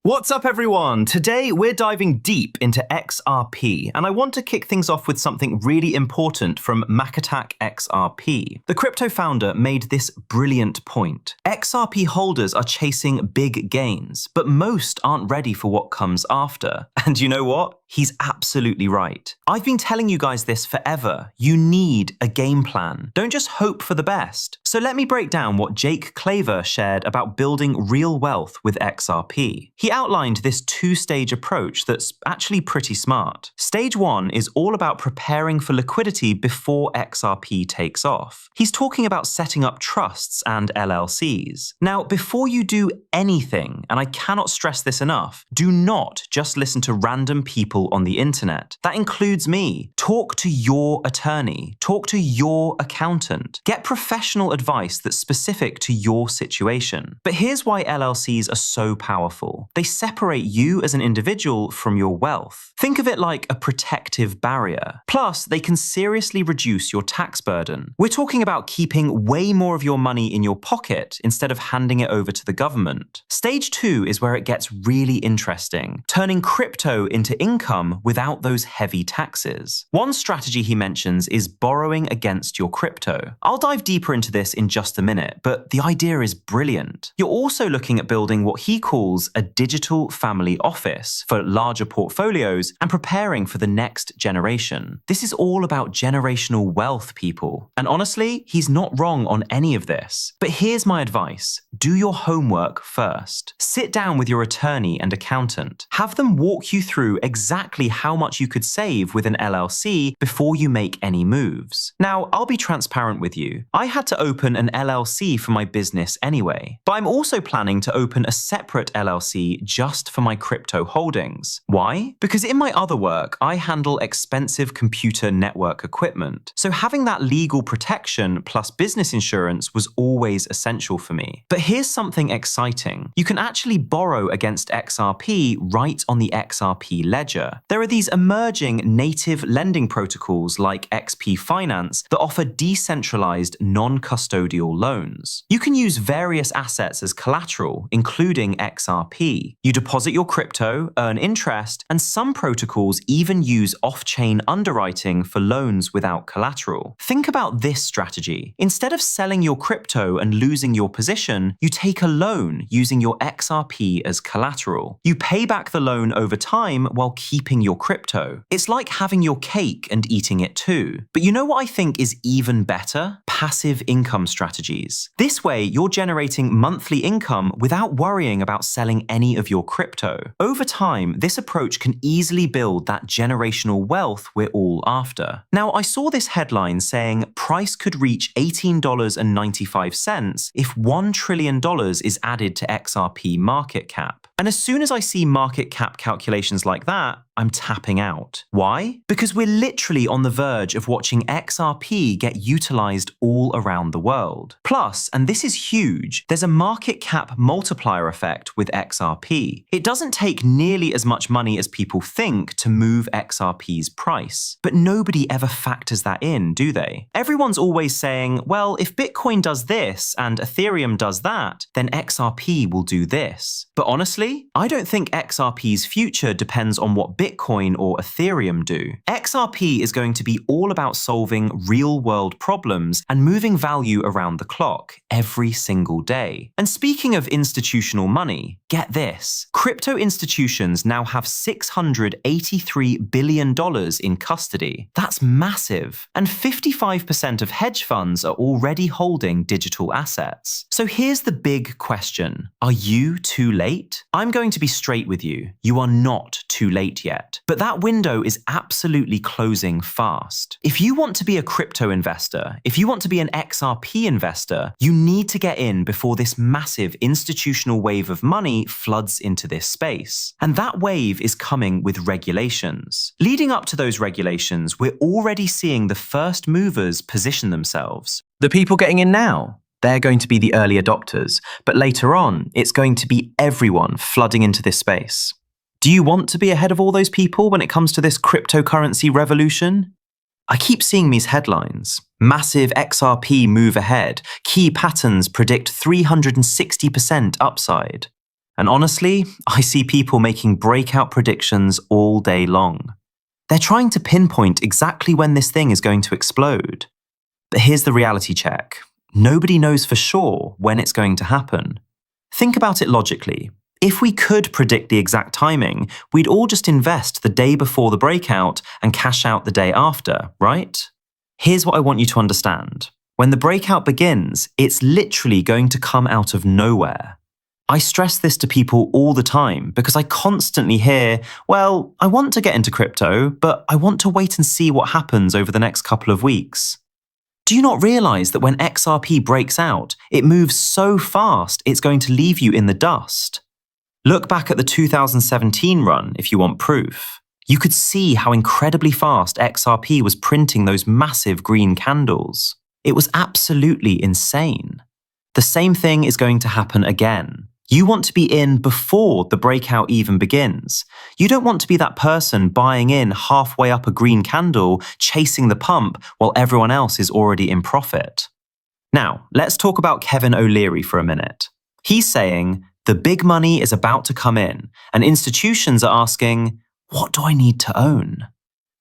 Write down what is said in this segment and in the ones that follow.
What's up, everyone? Today, we're diving deep into XRP, and I want to kick things off with something really important from MacAttack XRP. The crypto founder made this brilliant point. XRP holders are chasing big gains, but most aren't ready for what comes after. And you know what? He's absolutely right. I've been telling you guys this forever. You need a game plan. Don't just hope for the best. So let me break down what Jake Claver shared about building real wealth with XRP. He outlined this two-stage approach that's actually pretty smart. Stage one is all about preparing for liquidity before XRP takes off. He's talking about setting up trusts and LLCs. Now, before you do anything, and I cannot stress this enough, do not just listen to random people on the internet. That includes me. Talk to your attorney. Talk to your accountant. Get professional advice that's specific to your situation. But here's why LLCs are so powerful. They separate you as an individual from your wealth. Think of it like a protective barrier. Plus, they can seriously reduce your tax burden. We're talking about keeping way more of your money in your pocket instead of handing it over to the government. Stage two is where it gets really interesting, turning crypto into income without those heavy taxes. One strategy he mentions is borrowing against your crypto. I'll dive deeper into this in just a minute, but the idea is brilliant. You're also looking at building what he calls a digital family office for larger portfolios and preparing for the next generation. This is all about generational wealth, people. And honestly, he's not wrong on any of this. But here's my advice. Do your homework first. Sit down with your attorney and accountant. Have them walk you through exactly how much you could save with an LLC before you make any moves. Now, I'll be transparent with you. I had to open an LLC for my business anyway, but I'm also planning to open a separate LLC just for my crypto holdings. Why? Because in my other work, I handle expensive computer network equipment. So having that legal protection plus business insurance was always essential for me. But here's something exciting. You can actually borrow against XRP right on the XRP ledger. There are these emerging native lending protocols like XP Finance that offer decentralized non-custodial loans. You can use various assets as collateral, including XRP. You deposit your crypto, earn interest, and some protocols even use off-chain underwriting for loans without collateral. Think about this strategy. Instead of selling your crypto and losing your position, you take a loan using your XRP as collateral. You pay back the loan over time while keeping your crypto. It's like having your cake and eating it too. But you know what I think is even better? Passive income strategies. This way, you're generating monthly income without worrying about selling any of your crypto. Over time, this approach can easily build that generational wealth we're all after. Now, I saw this headline saying price could reach $18.95 if $1 trillion is added to XRP market cap. And as soon as I see market cap calculations like that, I'm tapping out. Why? Because we're literally on the verge of watching XRP get utilized all around the world. Plus, and this is huge, there's a market cap multiplier effect with XRP. It doesn't take nearly as much money as people think to move XRP's price. But nobody ever factors that in, do they? Everyone's always saying, well, if Bitcoin does this and Ethereum does that, then XRP will do this. But honestly, I don't think XRP's future depends on what Bitcoin or Ethereum do. XRP is going to be all about solving real-world problems and moving value around the clock every single day. And speaking of institutional money, get this. Crypto institutions now have $683 billion in custody. That's massive. And 55% of hedge funds are already holding digital assets. So here's the big question. Are you too late? I'm going to be straight with you. You are not too late yet. But that window is absolutely closing fast. If you want to be a crypto investor, if you want to be an XRP investor, you need to get in before this massive institutional wave of money floods into this space. And that wave is coming with regulations. Leading up to those regulations, we're already seeing the first movers position themselves. The people getting in now, they're going to be the early adopters, but later on, it's going to be everyone flooding into this space. Do you want to be ahead of all those people when it comes to this cryptocurrency revolution? I keep seeing these headlines. Massive XRP move ahead. Key patterns predict 360% upside. And honestly, I see people making breakout predictions all day long. They're trying to pinpoint exactly when this thing is going to explode. But here's the reality check. Nobody knows for sure when it's going to happen. Think about it logically. If we could predict the exact timing, we'd all just invest the day before the breakout and cash out the day after, right? Here's what I want you to understand. When the breakout begins, it's literally going to come out of nowhere. I stress this to people all the time because I constantly hear, well, I want to get into crypto, but I want to wait and see what happens over the next couple of weeks. Do you not realize that when XRP breaks out, it moves so fast it's going to leave you in the dust? Look back at the 2017 run if you want proof. You could see how incredibly fast XRP was printing those massive green candles. It was absolutely insane. The same thing is going to happen again. You want to be in before the breakout even begins. You don't want to be that person buying in halfway up a green candle, chasing the pump while everyone else is already in profit. Now, let's talk about Kevin O'Leary for a minute. He's saying, the big money is about to come in, and institutions are asking, what do I need to own?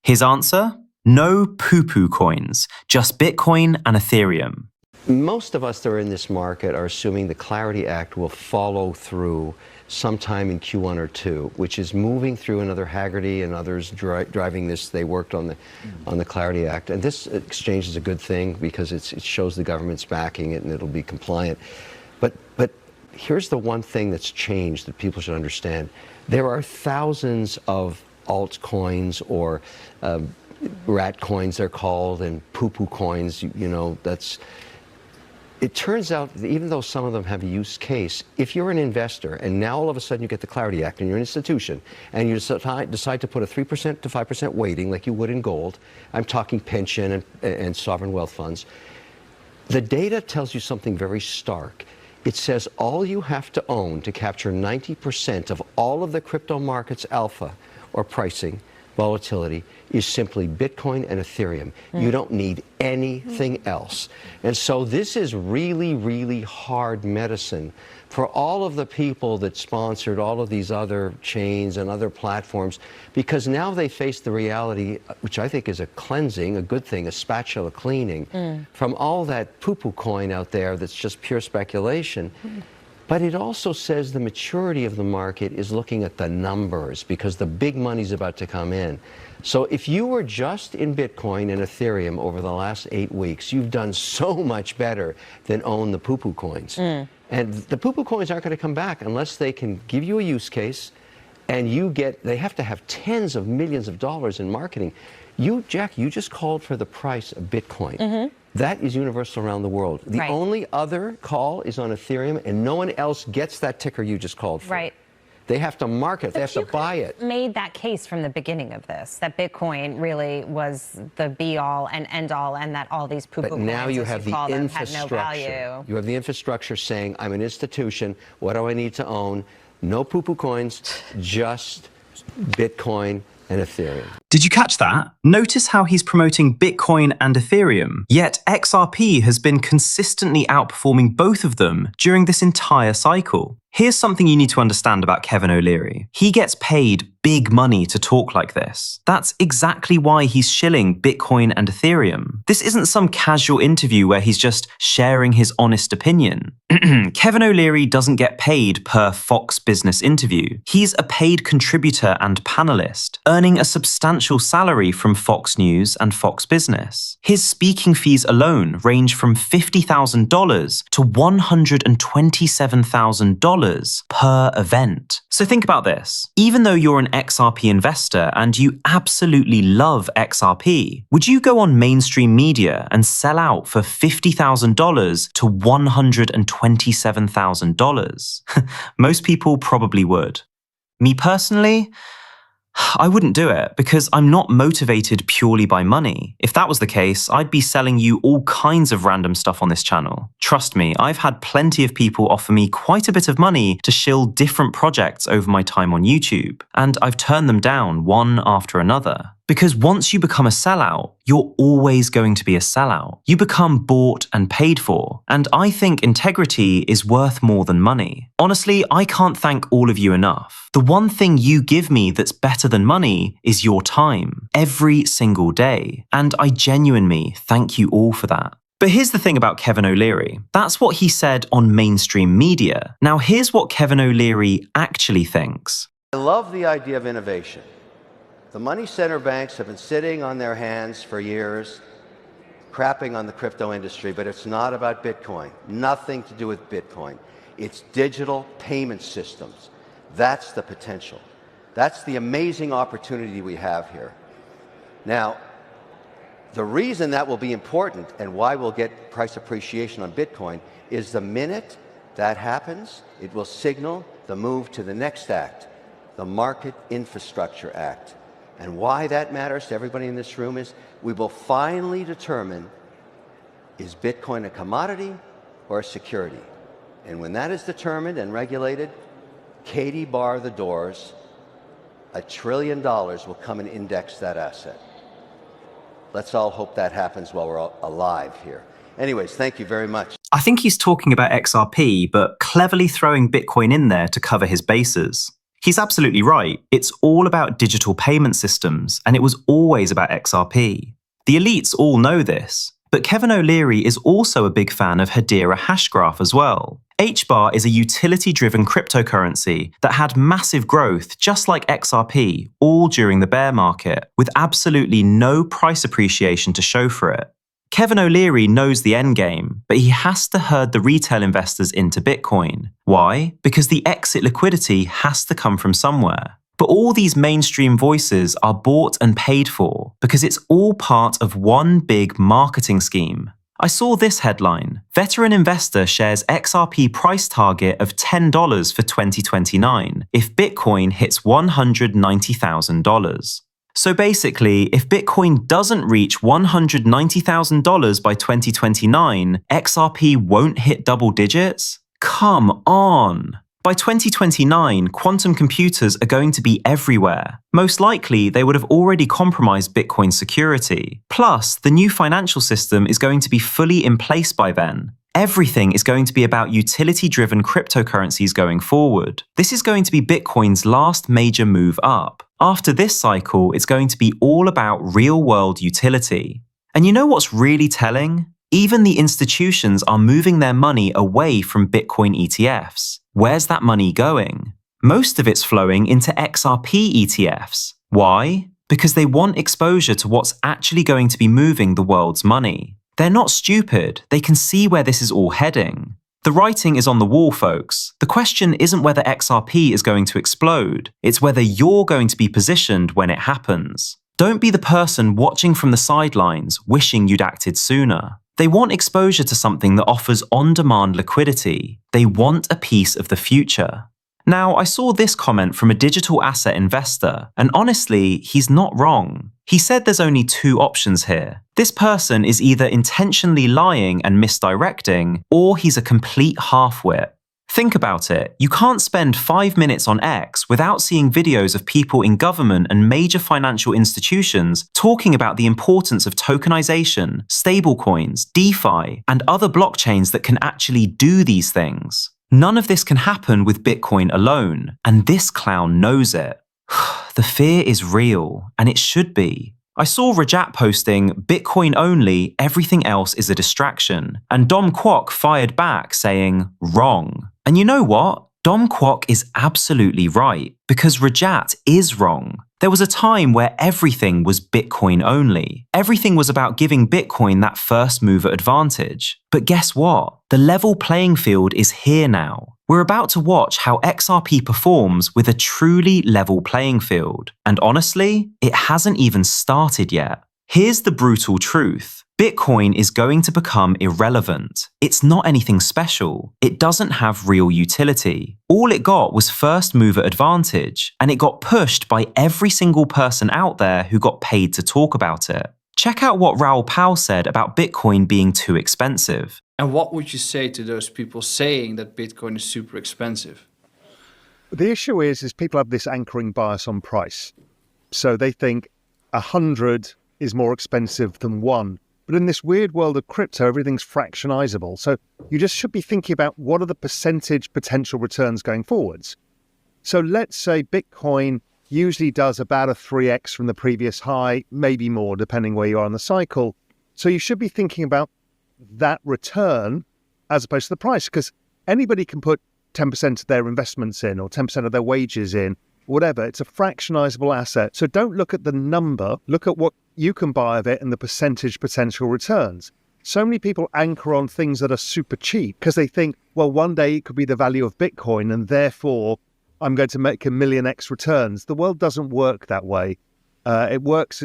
His answer? No poo-poo coins, just Bitcoin and Ethereum. Most of us that are in this market are assuming the Clarity Act will follow through sometime in Q1 or 2, which is moving through another Haggerty and others driving this. They worked on the Clarity Act. And this exchange is a good thing because it shows the government's backing it and it'll be compliant. But here's the one thing that's changed that people should understand. There are thousands of altcoins or rat coins, they're called, and poo-poo coins, It turns out that even though some of them have a use case, if you're an investor and now all of a sudden you get the Clarity Act and you're an institution and you decide to put a 3% to 5% weighting like you would in gold, I'm talking pension and sovereign wealth funds, the data tells you something very stark. It says all you have to own to capture 90% of all of the crypto market's alpha or pricing volatility is simply Bitcoin and Ethereum. You don't need anything else. And so this is really, really hard medicine for all of the people that sponsored all of these other chains and other platforms, because now they face the reality, which I think is a cleansing, a good thing, a spatula cleaning from all that poo-poo coin out there that's just pure speculation. But it also says the maturity of the market is looking at the numbers because the big money's about to come in. So if you were just in Bitcoin and Ethereum over the last 8 weeks, you've done so much better than own the poo-poo coins. And the poo-poo coins aren't going to come back unless they can give you a use case and they have to have tens of millions of dollars in marketing. Jack, you just called for the price of Bitcoin. That is universal around the world. The only other call is on Ethereum, and no one else gets that ticker you just called for. They have to market it. They have to buy it. Made that case from the beginning of this, that Bitcoin really was the be-all and end-all, and that all these poo-poo coins, but now you have the infrastructure. Had no value. You have the infrastructure saying, I'm an institution. What do I need to own? No poo-poo coins, just Bitcoin and Ethereum. Did you catch that? Notice how he's promoting Bitcoin and Ethereum, yet XRP has been consistently outperforming both of them during this entire cycle. Here's something you need to understand about Kevin O'Leary. He gets paid big money to talk like this. That's exactly why he's shilling Bitcoin and Ethereum. This isn't some casual interview where he's just sharing his honest opinion. Kevin O'Leary doesn't get paid per Fox Business interview. He's a paid contributor and panelist, earning a substantial salary from Fox News and Fox Business. His speaking fees alone range from $50,000 to $127,000 per event. So think about this. Even though you're an XRP investor and you absolutely love XRP, would you go on mainstream media and sell out for $50,000 to $127,000? Most people probably would. Me personally, I wouldn't do it because I'm not motivated purely by money. If that was the case, I'd be selling you all kinds of random stuff on this channel. Trust me, I've had plenty of people offer me quite a bit of money to shill different projects over my time on YouTube, and I've turned them down one after another. Because once you become a sellout, you're always going to be a sellout. You become bought and paid for. And I think integrity is worth more than money. Honestly, I can't thank all of you enough. The one thing you give me that's better than money is your time, every single day. And I genuinely thank you all for that. But here's the thing about Kevin O'Leary. That's what he said on mainstream media. Now here's what Kevin O'Leary actually thinks. I love the idea of innovation. The money center banks have been sitting on their hands for years, crapping on the crypto industry, but it's not about Bitcoin. Nothing to do with Bitcoin. It's digital payment systems. That's the potential. That's the amazing opportunity we have here. Now, the reason that will be important and why we'll get price appreciation on Bitcoin is the minute that happens, it will signal the move to the next act, the Market Infrastructure Act. And why that matters to everybody in this room is we will finally determine, is Bitcoin a commodity or a security? And when that is determined and regulated, Katie bar the doors, $1 trillion will come and index that asset. Let's all hope that happens while we're all alive here. Anyways, thank you very much. I think he's talking about XRP, but cleverly throwing Bitcoin in there to cover his bases. He's absolutely right. It's all about digital payment systems, and it was always about XRP. The elites all know this, but Kevin O'Leary is also a big fan of Hedera Hashgraph as well. HBAR is a utility-driven cryptocurrency that had massive growth, just like XRP, all during the bear market, with absolutely no price appreciation to show for it. Kevin O'Leary knows the endgame, but he has to herd the retail investors into Bitcoin. Why? Because the exit liquidity has to come from somewhere. But all these mainstream voices are bought and paid for because it's all part of one big marketing scheme. I saw this headline: Veteran investor shares XRP price target of $10 for 2029 if Bitcoin hits $190,000. So basically, if Bitcoin doesn't reach $190,000 by 2029, XRP won't hit double digits? Come on! By 2029, quantum computers are going to be everywhere. Most likely, they would have already compromised Bitcoin's security. Plus, the new financial system is going to be fully in place by then. Everything is going to be about utility-driven cryptocurrencies going forward. This is going to be Bitcoin's last major move up. After this cycle, it's going to be all about real-world utility. And you know what's really telling? Even the institutions are moving their money away from Bitcoin ETFs. Where's that money going? Most of it's flowing into XRP ETFs. Why? Because they want exposure to what's actually going to be moving the world's money. They're not stupid. They can see where this is all heading. The writing is on the wall, folks. The question isn't whether XRP is going to explode. It's whether you're going to be positioned when it happens. Don't be the person watching from the sidelines, wishing you'd acted sooner. They want exposure to something that offers on-demand liquidity. They want a piece of the future. Now, I saw this comment from a digital asset investor, and honestly, he's not wrong. He said there's only two options here. This person is either intentionally lying and misdirecting, or he's a complete half-wit. Think about it. You can't spend 5 minutes on X without seeing videos of people in government and major financial institutions talking about the importance of tokenization, stablecoins, DeFi, and other blockchains that can actually do these things. None of this can happen with Bitcoin alone, and this clown knows it. The fear is real, and it should be. I saw Rajat posting, Bitcoin only, everything else is a distraction, and Dom Kwok fired back saying, wrong. And you know what? Dom Kwok is absolutely right, because Rajat is wrong. There was a time where everything was Bitcoin only. Everything was about giving Bitcoin that first mover advantage. But guess what? The level playing field is here now. We're about to watch how XRP performs with a truly level playing field. And honestly, it hasn't even started yet. Here's the brutal truth. Bitcoin is going to become irrelevant. It's not anything special. It doesn't have real utility. All it got was first mover advantage, and it got pushed by every single person out there who got paid to talk about it. Check out what Raoul Pal said about Bitcoin being too expensive. And what would you say to those people saying that Bitcoin is super expensive? The issue is people have this anchoring bias on price. So they think 100 is more expensive than 1. But in this weird world of crypto, everything's fractionizable. So you just should be thinking about what are the percentage potential returns going forwards. So let's say Bitcoin usually does about a 3x from the previous high, maybe more, depending where you are in the cycle. So you should be thinking about that return as opposed to the price, because anybody can put 10% of their investments in or 10% of their wages in, whatever. It's a fractionizable asset. So don't look at the number, look at what you can buy of it and the percentage potential returns. So many people anchor on things that are super cheap because they think, well, one day it could be the value of Bitcoin and therefore I'm going to make 1,000,000x returns. The world doesn't work that way. It works,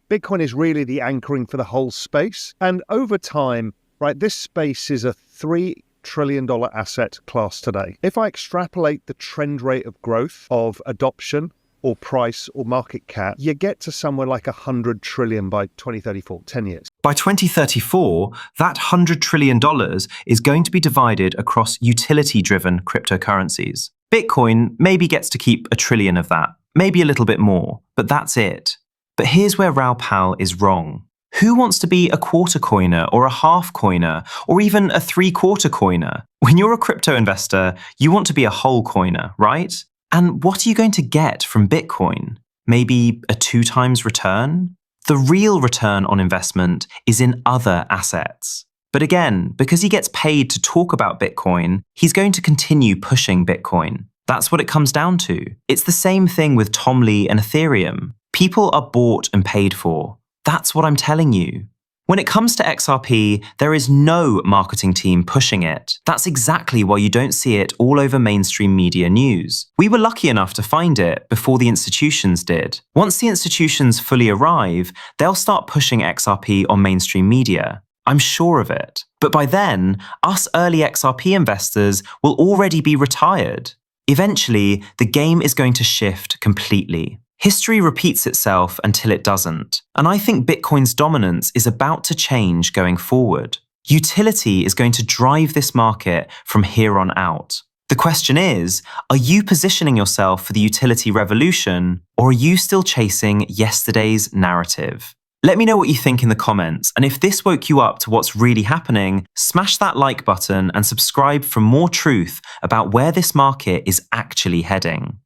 Bitcoin is really the anchoring for the whole space. And over time, right, this space is a $3 trillion asset class today. If I extrapolate the trend rate of growth of adoption or price or market cap, you get to somewhere like 100 trillion by 2034, 10 years. By 2034, that $100 trillion is going to be divided across utility-driven cryptocurrencies. Bitcoin maybe gets to keep $1 trillion of that, maybe a little bit more, but that's it. But here's where Raoul Pal is wrong. Who wants to be a quarter coiner or a half coiner or even a 3/4 coiner? When you're a crypto investor, you want to be a whole coiner, right? And what are you going to get from Bitcoin? Maybe a 2 times return? The real return on investment is in other assets. But again, because he gets paid to talk about Bitcoin, he's going to continue pushing Bitcoin. That's what it comes down to. It's the same thing with Tom Lee and Ethereum. People are bought and paid for. That's what I'm telling you. When it comes to XRP, there is no marketing team pushing it. That's exactly why you don't see it all over mainstream media news. We were lucky enough to find it before the institutions did. Once the institutions fully arrive, they'll start pushing XRP on mainstream media. I'm sure of it. But by then, us early XRP investors will already be retired. Eventually, the game is going to shift completely. History repeats itself until it doesn't, and I think Bitcoin's dominance is about to change going forward. Utility is going to drive this market from here on out. The question is, are you positioning yourself for the utility revolution, or are you still chasing yesterday's narrative? Let me know what you think in the comments, and if this woke you up to what's really happening, smash that like button and subscribe for more truth about where this market is actually heading.